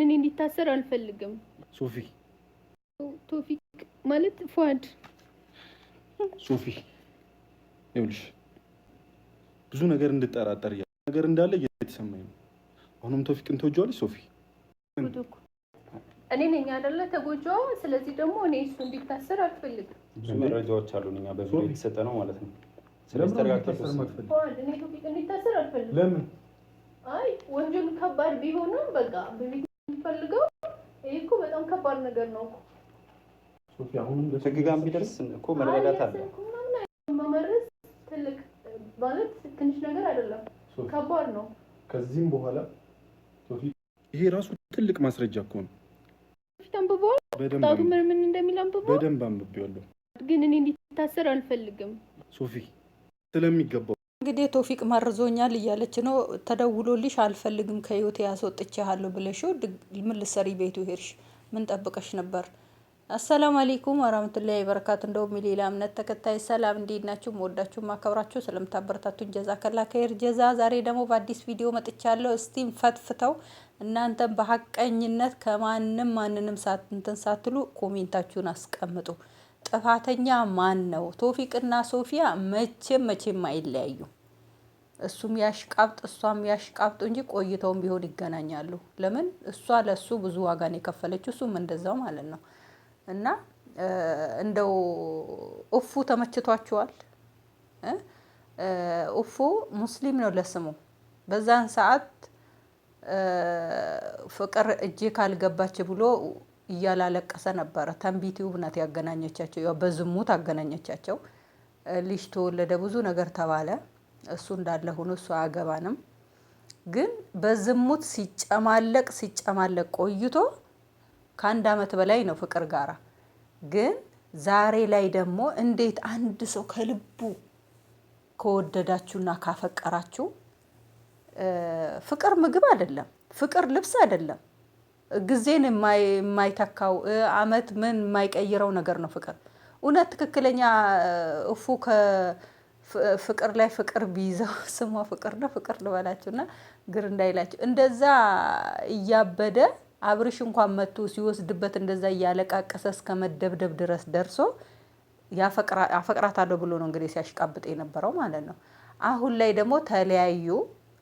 እኔ እንዲታሰር አልፈልግም። ሶፊ ቶፊቅ ማለት ፏድ ሶፊ ይኸውልሽ ብዙ ነገር እንድጠራጠር ነገር እንዳለ እየተሰማኝ ነው። አሁንም ቶፊቅን ትወጂዋለሽ ሶፊ? እኔ ነኝ አይደለ ተጎጂዋ። ስለዚህ ደግሞ እኔ እሱ እንዲታሰር አልፈልግም። ብዙ መረጃዎች አሉን እኛ በቪዲዮ የተሰጠ ነው ማለት ነው። ስለዚህ ተረጋግተሽ እኔ ቶፊቅ እንዲታሰር አልፈልግም። ለምን? አይ ወንጀሉ ከባድ ቢሆንም በቃ በቪዲዮ የሚፈልገው ይሄ እኮ በጣም ከባድ ነገር ነው እኮ ሶፊ። አሁንም ህግ ጋር ቢደርስ እኮ መረዳት አለ። መመረዝ ትልቅ ማለት ትንሽ ነገር አይደለም፣ ከባድ ነው። ከዚህም በኋላ ሶፊ ይሄ ራሱ ትልቅ ማስረጃ እኮ ነው። አንብበዋል። ጣቱ ምን እንደሚል አንብበዋል። በደንብ አንብቤዋለሁ። ግን እኔ እንዲታሰር አልፈልግም ሶፊ ስለሚገባው። እንግዲህ ቶፊቅ መርዞኛል እያለች ነው። ተደውሎልሽ አልፈልግም ከህይወቴ ያስወጥቻለሁ ብለሽው ምን ልትሰሪ ቤቱ ሄድሽ? ምን ጠብቀሽ ነበር? አሰላሙ አለይኩም ወራህመቱላሂ ወበረካቱ። እንደውም የሌላ እምነት ተከታይ ሰላም፣ እንዴት ናችሁ? ወዳችሁ ማከብራችሁ ስለምታበረታቱኝ ጀዛከላ ከይር ጀዛ። ዛሬ ደግሞ በአዲስ ቪዲዮ መጥቻለሁ። እስቲም ፈትፍተው እናንተም በሐቀኝነት ማንንም ሳትሉ ኮሜንታችሁን አስቀምጡ። ጥፋተኛ ማን ነው? ቶፊቅና ሶፊያ መቼም አይለያዩ። እሱም ያሽቃብጥ እሷም ያሽቃብጡ እንጂ ቆይተውም ቢሆን ይገናኛሉ። ለምን? እሷ ለሱ ብዙ ዋጋን የከፈለችው እሱም እንደዛው ማለት ነው። እና እንደው ኡፉ ተመችቷቸዋል። ኡፉ ሙስሊም ነው ለስሙ። በዛን ሰዓት ፍቅር እጄ ካልገባች ብሎ እያላለቀሰ ነበረ። ተንቢቲው ብናት ያገናኘቻቸው፣ ያው በዝሙት አገናኘቻቸው። ልጅ ተወለደ፣ ብዙ ነገር ተባለ። እሱ እንዳለ ሆኖ እሱ አያገባንም። ግን በዝሙት ሲጨማለቅ ቆይቶ ከአንድ አመት በላይ ነው ፍቅር ጋራ። ግን ዛሬ ላይ ደግሞ እንዴት አንድ ሰው ከልቡ ከወደዳችሁና ካፈቀራችሁ፣ ፍቅር ምግብ አይደለም፣ ፍቅር ልብስ አይደለም፣ ጊዜን የማይተካው አመት ምን የማይቀይረው ነገር ነው ፍቅር። እውነት ትክክለኛ እፉ ከፍቅር ላይ ፍቅር ቢይዘው ስሟ ፍቅር ነው። ፍቅር ልበላችሁና ግር እንዳይላችሁ እንደዛ እያበደ አብርሽ እንኳን መጥቶ ሲወስድበት እንደዛ እያለቃቀሰ እስከ መደብደብ ድረስ ደርሶ አፈቅራታለሁ ብሎ ነው እንግዲህ ሲያሽቃብጥ የነበረው ማለት ነው። አሁን ላይ ደግሞ ተለያዩ።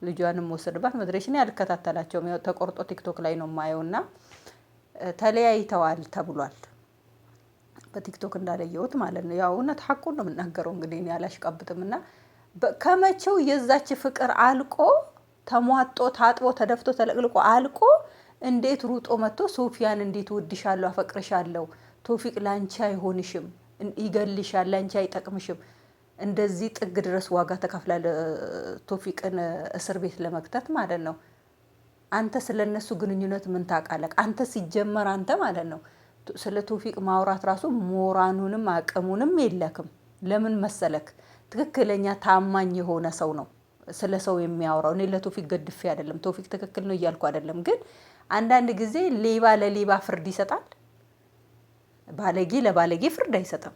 ልጇንም ወሰድባት። መድረሽን ያልከታተላቸውም ያው ተቆርጦ ቲክቶክ ላይ ነው የማየውና ተለያይተዋል ተብሏል። በቲክቶክ እንዳለየሁት ማለት ነው። ያው እውነት ሐቁን ነው የምናገረው እንግዲህ እኔ አላሽቃብጥምና ከመቼው የዛች ፍቅር አልቆ ተሟጦ ታጥቦ ተደፍቶ ተለቅልቆ አልቆ እንዴት ሩጦ መጥቶ ሶፊያን እንዴት ወድሻለሁ፣ አፈቅርሻለሁ፣ ቶፊቅ ላንቺ አይሆንሽም፣ ይገልሻል፣ ላንቺ አይጠቅምሽም፣ እንደዚህ ጥግ ድረስ ዋጋ ተከፍላለ ቶፊቅን እስር ቤት ለመክተት ማለት ነው። አንተ ስለነሱ ግንኙነት ምን ታውቃለህ? አንተ ሲጀመር አንተ ማለት ነው ስለ ቶፊቅ ማውራት ራሱ ሞራኑንም አቅሙንም የለክም። ለምን መሰለክ? ትክክለኛ ታማኝ የሆነ ሰው ነው ስለ ሰው የሚያወራው። እኔ ለቶፊቅ ገድፌ አይደለም፣ ቶፊቅ ትክክል ነው እያልኩ አይደለም። ግን አንዳንድ ጊዜ ሌባ ለሌባ ፍርድ ይሰጣል፣ ባለጌ ለባለጌ ፍርድ አይሰጥም።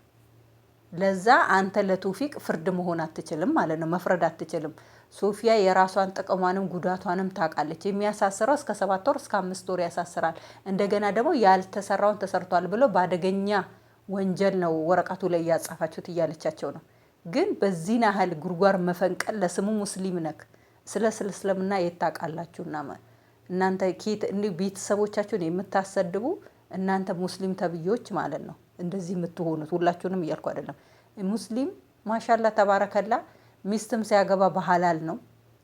ለዛ አንተ ለቶፊቅ ፍርድ መሆን አትችልም ማለት ነው፣ መፍረድ አትችልም። ሶፊያ የራሷን ጥቅሟንም ጉዳቷንም ታውቃለች። የሚያሳስረው እስከ 7 ወር እስከ 5 ወር ያሳስራል። እንደገና ደግሞ ያልተሰራውን ተሰርቷል ብሎ በአደገኛ ወንጀል ነው ወረቀቱ ላይ ያጻፋችሁት እያለቻቸው ነው። ግን በዚህ ያህል ጉርጓር መፈንቀል ለስሙ ሙስሊም ነክ ስለ እስልምና የታውቃላችሁና እናንተ ኬት እንዴ ቤተሰቦቻችሁን የምታሰድቡ እናንተ ሙስሊም ተብዮች ማለት ነው። እንደዚህ የምትሆኑት ሁላችሁንም እያልኩ አይደለም። ሙስሊም ማሻአላ ተባረከላ ሚስትም ሲያገባ በሐላል ነው።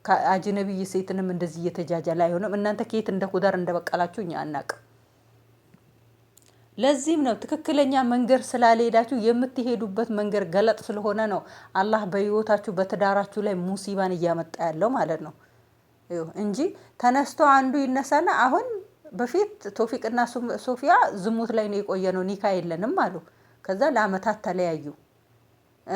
ከአጅነብይ ሴትንም እንደዚህ እየተጃጃለ አይሆንም። እናንተ ኬት እንደ ኩዳር እንደበቀላችሁ እኛ አናውቅም። ለዚህም ነው ትክክለኛ መንገድ ስላልሄዳችሁ የምትሄዱበት መንገድ ገለጥ ስለሆነ ነው አላህ በህይወታችሁ በትዳራችሁ ላይ ሙሲባን እያመጣ ያለው ማለት ነው እንጂ ተነስቶ አንዱ ይነሳና አሁን በፊት ቶፊቅና ሶፊያ ዝሙት ላይ ነው የቆየ ነው ኒካ የለንም አሉ። ከዛ ለአመታት ተለያዩ።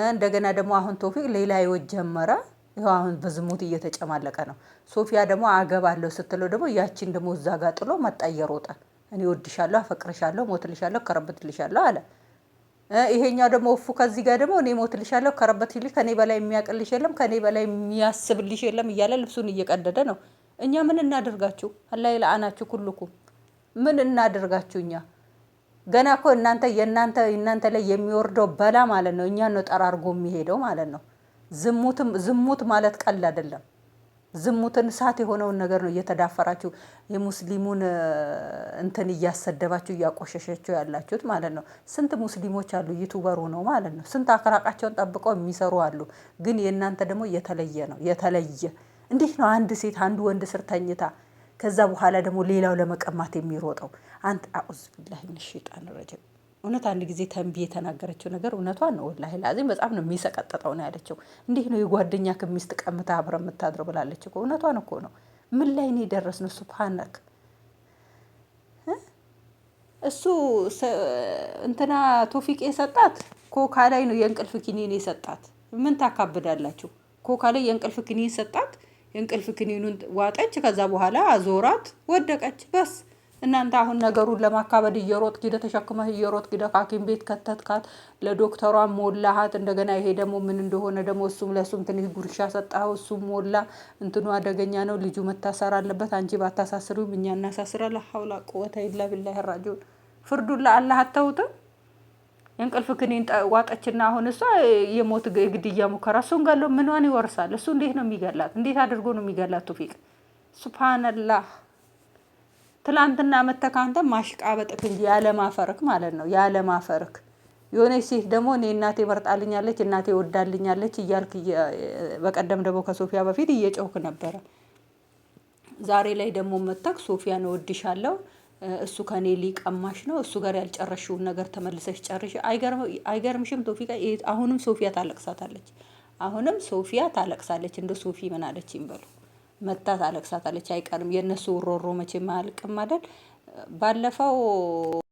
እንደገና ደግሞ አሁን ቶፊቅ ሌላ ህይወት ጀመረ። ይኸው አሁን በዝሙት እየተጨማለቀ ነው። ሶፊያ ደግሞ አገባለሁ ስትለው ደግሞ ያቺን ደግሞ እዛ ጋር ጥሎ መጣ እየሮጠ እኔ ወድሻለሁ፣ አፈቅርሻለሁ፣ ሞትልሻለሁ፣ ከረበትልሻለሁ አለ። ይሄኛው ደግሞ እፉ ከዚህ ጋር ደግሞ እኔ ሞትልሻለሁ፣ ከረበትልሽ፣ ከኔ በላይ የሚያቅልሽ የለም፣ ከኔ በላይ የሚያስብልሽ የለም እያለ ልብሱን እየቀደደ ነው። እኛ ምን እናደርጋችሁ? አላህ ይልአናችሁ ኩልኩም። ምን እናደርጋችሁ እኛ? ገና እኮ እናንተ ላይ የሚወርደው በላ ማለት ነው እኛን ነው ጠራርጎ የሚሄደው ማለት ነው። ዝሙት ማለት ቀል አይደለም። ዝሙትን እሳት የሆነውን ነገር ነው እየተዳፈራችሁ የሙስሊሙን እንትን እያሰደባችሁ እያቆሸሸችሁ ያላችሁት ማለት ነው። ስንት ሙስሊሞች አሉ ዩቱበሩ ነው ማለት ነው። ስንት አክራቃቸውን ጠብቀው የሚሰሩ አሉ። ግን የእናንተ ደግሞ የተለየ ነው። የተለየ እንዴት ነው አንድ ሴት አንድ ወንድ ስር ተኝታ ከዛ በኋላ ደግሞ ሌላው ለመቀማት የሚሮጠው? አንተ አኡዝ ቢላሂ ሚነ ሸይጣን ረጂም። እውነት አንድ ጊዜ ተንቢ የተናገረችው ነገር እውነቷን ነው። ወላሂ ላዚም በጣም ነው የሚሰቀጥጠው ነው ያለችው። እንዲህ ነው የጓደኛ ሚስት ቀምታ አብረ የምታድረው ብላለች እኮ። እውነቷን እኮ ነው። ምን ላይ ነው የደረስነው? ሱብሃነክ እሱ እንትና ቶፊቅ የሰጣት ኮካ ላይ ነው የእንቅልፍ ኪኒን የሰጣት። ምን ታካብዳላችሁ? ኮካ ላይ የእንቅልፍ ኪኒን ሰጣት። የእንቅልፍ ክኒኑን ዋጠች። ከዛ በኋላ አዞራት፣ ወደቀች። በስ እናንተ አሁን ነገሩን ለማካበድ እየሮጥ ጊደ ተሸክመህ እየሮጥ ጊደ ሐኪም ቤት ከተትካት፣ ለዶክተሯ ሞላሃት። እንደገና ይሄ ደግሞ ምን እንደሆነ ደግሞ እሱም ለሱም ትንሽ ጉርሻ ሰጣው፣ እሱም ሞላ። እንትኑ አደገኛ ነው፣ ልጁ መታሰር አለበት። አንቺ ባታሳስሪው እኛ እናሳስራለን። ሐውላ ቁወተ ኢላ ቢላሂ ራጂዑን። ፍርዱን ለአላህ አተውትም። የእንቅልፍ ክኒን ዋጠችና አሁን እሷ የሞት ግድያ ሙከራ እሱን ገለው ምንዋን ይወርሳል? እሱ እንዴት ነው የሚገላት? እንዴት አድርጎ ነው የሚገላት? ቶፊቅ ሱብሃንአላህ። ትላንትና መተካንተ ማሽቃበጥክ እንጂ ያለማፈርክ ማለት ነው። ያለማፈርክ የሆነች ሴት ደግሞ እኔ እናቴ መርጣልኛለች፣ እናቴ ወዳልኛለች እያልክ በቀደም ደግሞ ከሶፊያ በፊት እየጮክ ነበረ። ዛሬ ላይ ደግሞ መተክ ሶፊያን እወድሻለሁ እሱ ከኔ ሊቀማሽ ነው፣ እሱ ጋር ያልጨረሽውን ነገር ተመልሰሽ ጨርሽ። አይገርምሽም ቶፊቃ? አሁንም ሶፊያ ታለቅሳታለች። አሁንም ሶፊያ ታለቅሳለች። እንደ ሶፊ ምን አለች ይንበሉ መታ ታለቅሳታለች። አይቀርም የእነሱ ሮሮ መቼም አያልቅም አይደል? ባለፈው